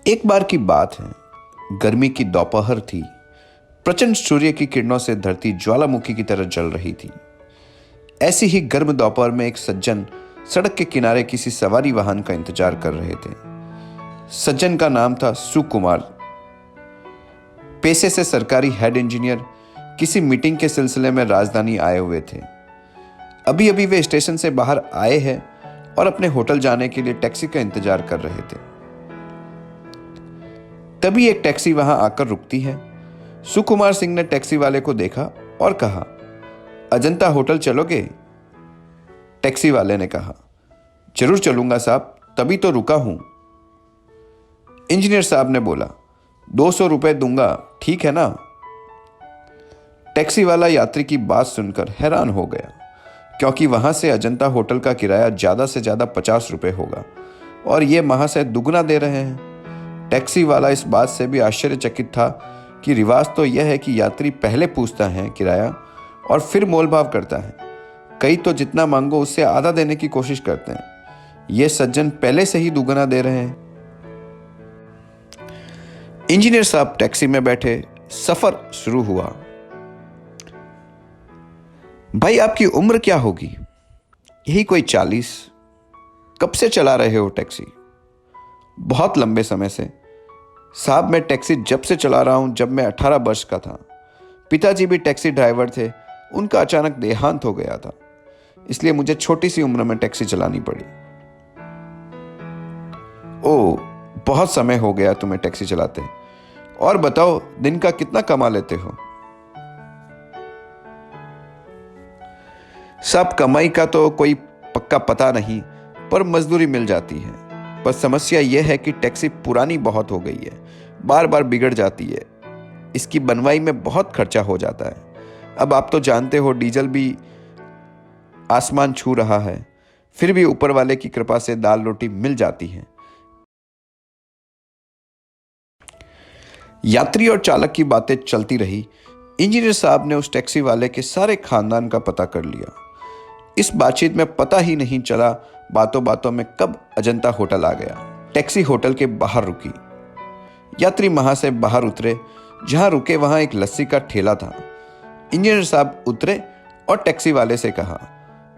एक बार की बात है। गर्मी की दोपहर थी। प्रचंड सूर्य की किरणों से धरती ज्वालामुखी की तरह जल रही थी। ऐसी ही गर्म दोपहर में एक सज्जन सड़क के किनारे किसी सवारी वाहन का इंतजार कर रहे थे। सज्जन का नाम था सुकुमार। पेशे से सरकारी हेड इंजीनियर किसी मीटिंग के सिलसिले में राजधानी आए हुए थे। अभी अभी वे स्टेशन से बाहर आए हैं और अपने होटल जाने के लिए टैक्सी का इंतजार कर रहे थे। तभी एक टैक्सी वहां आकर रुकती है। सुकुमार सिंह ने टैक्सी वाले को देखा और कहा, अजंता होटल चलोगे? टैक्सी वाले ने कहा, जरूर चलूंगा साहब, तभी तो रुका हूं। इंजीनियर साहब ने बोला, 200 रुपए दूंगा, ठीक है ना? टैक्सी वाला यात्री की बात सुनकर हैरान हो गया, क्योंकि वहां से अजंता होटल का किराया ज्यादा से ज्यादा 50 रुपए होगा और ये महाशय दुगना दे रहे हैं। टैक्सी वाला इस बात से भी आश्चर्यचकित था कि रिवाज तो यह है कि यात्री पहले पूछता है किराया और फिर मोलभाव करता है। कई तो जितना मांगो उससे आधा देने की कोशिश करते हैं। ये सज्जन पहले से ही दुगना दे रहे हैं। इंजीनियर साहब टैक्सी में बैठे, सफर शुरू हुआ। भाई आपकी उम्र क्या होगी? यही कोई 40। कब से चला रहे हो टैक्सी? बहुत लंबे समय से साहब। मैं टैक्सी जब से चला रहा हूं जब मैं 18 वर्ष का था। पिताजी भी टैक्सी ड्राइवर थे, उनका अचानक देहांत हो गया था, इसलिए मुझे छोटी सी उम्र में टैक्सी चलानी पड़ी। ओह, बहुत समय हो गया तुम्हें टैक्सी चलाते। और बताओ, दिन का कितना कमा लेते हो? साहब कमाई का तो कोई पक्का पता नहीं, पर मजदूरी मिल जाती है। पर समस्या यह है कि टैक्सी पुरानी बहुत हो गई है, बार बार बिगड़ जाती है। इसकी बनवाई में बहुत खर्चा हो जाता है। अब आप तो जानते हो डीजल भी आसमान छू रहा है, फिर भी ऊपर वाले की कृपा से दाल रोटी मिल जाती है। यात्री और चालक की बातें चलती रही। इंजीनियर साहब ने उस टैक्सी वाले के सारे खानदान का पता कर लिया। इस बातचीत में पता ही नहीं चला बातों बातों में कब अजंता होटल आ गया। टैक्सी होटल के बाहर रुकी। यात्री वहां से बाहर उतरे। जहां रुके वहां एक लस्सी का ठेला था। इंजीनियर साहब उतरे और टैक्सी वाले से कहा,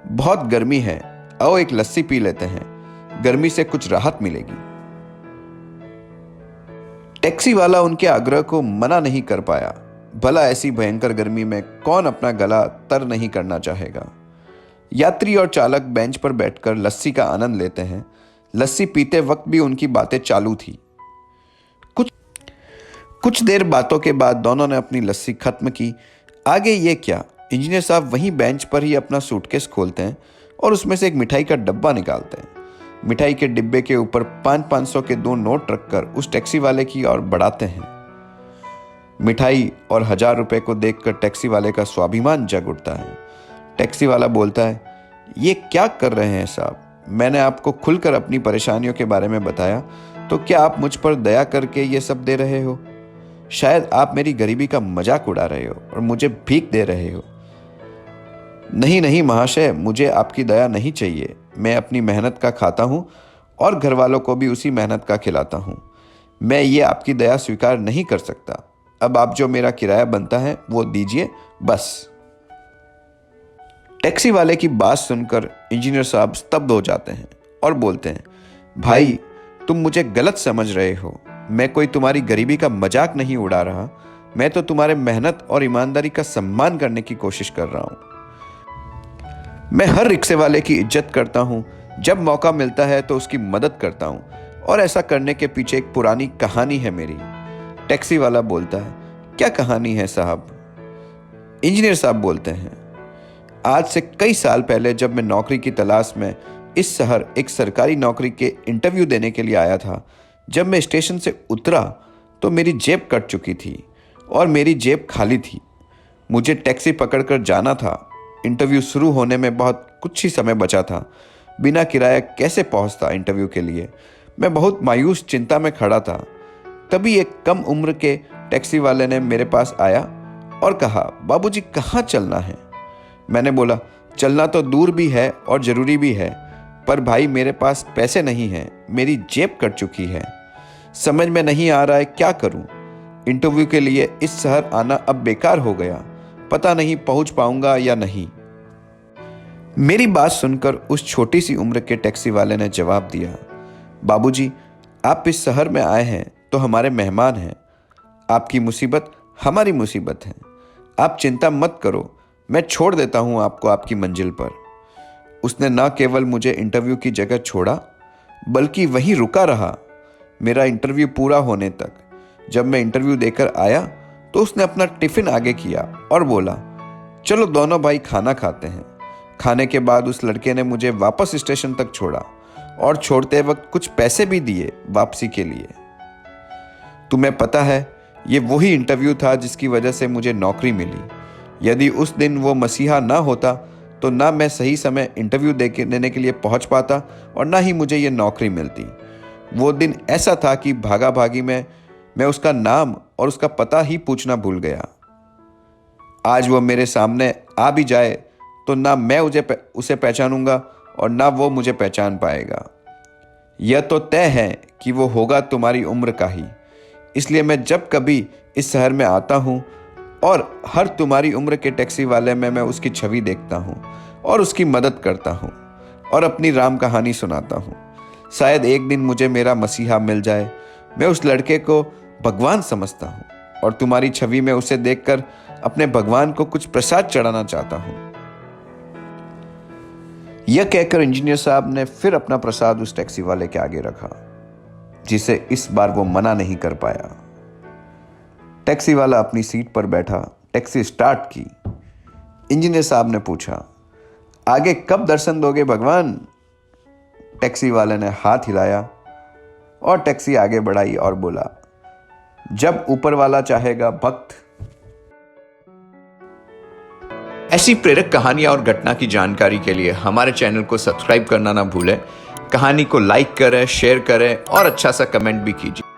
बहुत गर्मी है, आओ एक लस्सी पी लेते हैं, गर्मी से कुछ राहत मिलेगी। टैक्सी वाला उनके आग्रह को मना नहीं कर पाया। भला ऐसी भयंकर गर्मी में कौन अपना गला तर नहीं करना चाहेगा। यात्री और चालक बेंच पर बैठकर लस्सी का आनंद लेते हैं। लस्सी पीते वक्त भी उनकी बातें चालू थी। कुछ देर बातों के बाद दोनों ने अपनी लस्सी खत्म की। आगे ये क्या, इंजीनियर साहब वहीं बेंच पर ही अपना सूटकेस खोलते हैं और उसमें से एक मिठाई का डब्बा निकालते हैं। मिठाई के डिब्बे के ऊपर 500 के 2 नोट रखकर उस टैक्सी वाले की ओर बढ़ाते हैं। मिठाई और 1000 रुपए को देखकर टैक्सी वाले का स्वाभिमान जग उठता है। टैक्सी वाला बोलता है, ये क्या कर रहे हैं साहब? मैंने आपको खुलकर अपनी परेशानियों के बारे में बताया, तो क्या आप मुझ पर दया करके ये सब दे रहे हो? शायद आप मेरी गरीबी का मजाक उड़ा रहे हो और मुझे भीख दे रहे हो। नहीं नहीं महाशय, मुझे आपकी दया नहीं चाहिए। मैं अपनी मेहनत का खाता हूं और घर वालों को भी उसी मेहनत का खिलाता हूं। मैं ये आपकी दया स्वीकार नहीं कर सकता। अब आप जो मेरा किराया बनता है वो दीजिए बस। टैक्सी वाले की बात सुनकर इंजीनियर साहब स्तब्ध हो जाते हैं और बोलते हैं, भाई तुम मुझे गलत समझ रहे हो। मैं कोई तुम्हारी गरीबी का मजाक नहीं उड़ा रहा। मैं तो तुम्हारे मेहनत और ईमानदारी का सम्मान करने की कोशिश कर रहा हूं। मैं हर रिक्शे वाले की इज्जत करता हूं। जब मौका मिलता है तो उसकी मदद करता हूं और ऐसा करने के पीछे एक पुरानी कहानी है मेरी। टैक्सी वाला बोलता है, क्या कहानी है साहब? इंजीनियर साहब बोलते हैं, आज से कई साल पहले जब मैं नौकरी की तलाश में इस शहर एक सरकारी नौकरी के इंटरव्यू देने के लिए आया था, जब मैं स्टेशन से उतरा तो मेरी जेब कट चुकी थी और मेरी जेब खाली थी। मुझे टैक्सी पकड़कर जाना था। इंटरव्यू शुरू होने में बहुत कुछ ही समय बचा था। बिना किराया कैसे पहुंचता इंटरव्यू के लिए? मैं बहुत मायूस चिंता में खड़ा था। तभी एक कम उम्र के टैक्सी वाले ने मेरे पास आया और कहा, बाबूजी कहाँ चलना है? मैंने बोला, चलना तो दूर भी है और ज़रूरी भी है, पर भाई मेरे पास पैसे नहीं हैं, मेरी जेब कट चुकी है। समझ में नहीं आ रहा है क्या करूं। इंटरव्यू के लिए इस शहर आना अब बेकार हो गया, पता नहीं पहुंच पाऊंगा या नहीं। मेरी बात सुनकर उस छोटी सी उम्र के टैक्सी वाले ने जवाब दिया, बाबूजी, आप इस शहर में आए हैं तो हमारे मेहमान हैं। आपकी मुसीबत हमारी मुसीबत है। आप चिंता मत करो, मैं छोड़ देता हूं आपको आपकी मंजिल पर। उसने न केवल मुझे इंटरव्यू की जगह छोड़ा, बल्कि वहीं रुका रहा मेरा इंटरव्यू पूरा होने तक। जब मैं इंटरव्यू देकर आया तो उसने अपना टिफिन आगे किया और बोला, चलो दोनों भाई खाना खाते हैं। खाने के बाद उस लड़के ने मुझे वापस स्टेशन तक छोड़ा और छोड़ते वक्त कुछ पैसे भी दिए वापसी के लिए। तुम्हें पता है, ये वही इंटरव्यू था जिसकी वजह से मुझे नौकरी मिली। यदि उस दिन वो मसीहा ना होता तो ना मैं सही समय इंटरव्यू देने के लिए पहुंच पाता और ना ही मुझे ये नौकरी मिलती। वो दिन ऐसा था कि भागा भागी में मैं उसका नाम और उसका पता ही पूछना भूल गया। आज वो मेरे सामने आ भी जाए तो ना मैं उसे पहचानूंगा और ना वो मुझे पहचान पाएगा। यह तो तय है कि वो होगा तुम्हारी उम्र का ही। इसलिए मैं जब कभी इस शहर में आता हूँ और हर तुम्हारी उम्र के टैक्सी वाले में मैं उसकी छवि देखता हूँ और उसकी मदद करता हूँ और अपनी राम कहानी सुनाता हूँ। शायद एक दिन मुझे मेरा मसीहा मिल जाए। मैं उस लड़के को भगवान समझता हूँ और तुम्हारी छवि में उसे देखकर अपने भगवान को कुछ प्रसाद चढ़ाना चाहता हूँ। यह कहकर इंजीनियर साहब ने फिर अपना प्रसाद उस टैक्सी वाले के आगे रखा, जिसे इस बार वो मना नहीं कर पाया। टैक्सी वाला अपनी सीट पर बैठा, टैक्सी स्टार्ट की। इंजीनियर साहब ने पूछा, आगे कब दर्शन दोगे भगवान? टैक्सी वाले ने हाथ हिलाया और टैक्सी आगे बढ़ाई और बोला, जब ऊपर वाला चाहेगा भक्त। ऐसी प्रेरक कहानियां और घटना की जानकारी के लिए हमारे चैनल को सब्सक्राइब करना ना भूलें। कहानी को लाइक करें, शेयर करें और अच्छा सा कमेंट भी कीजिए।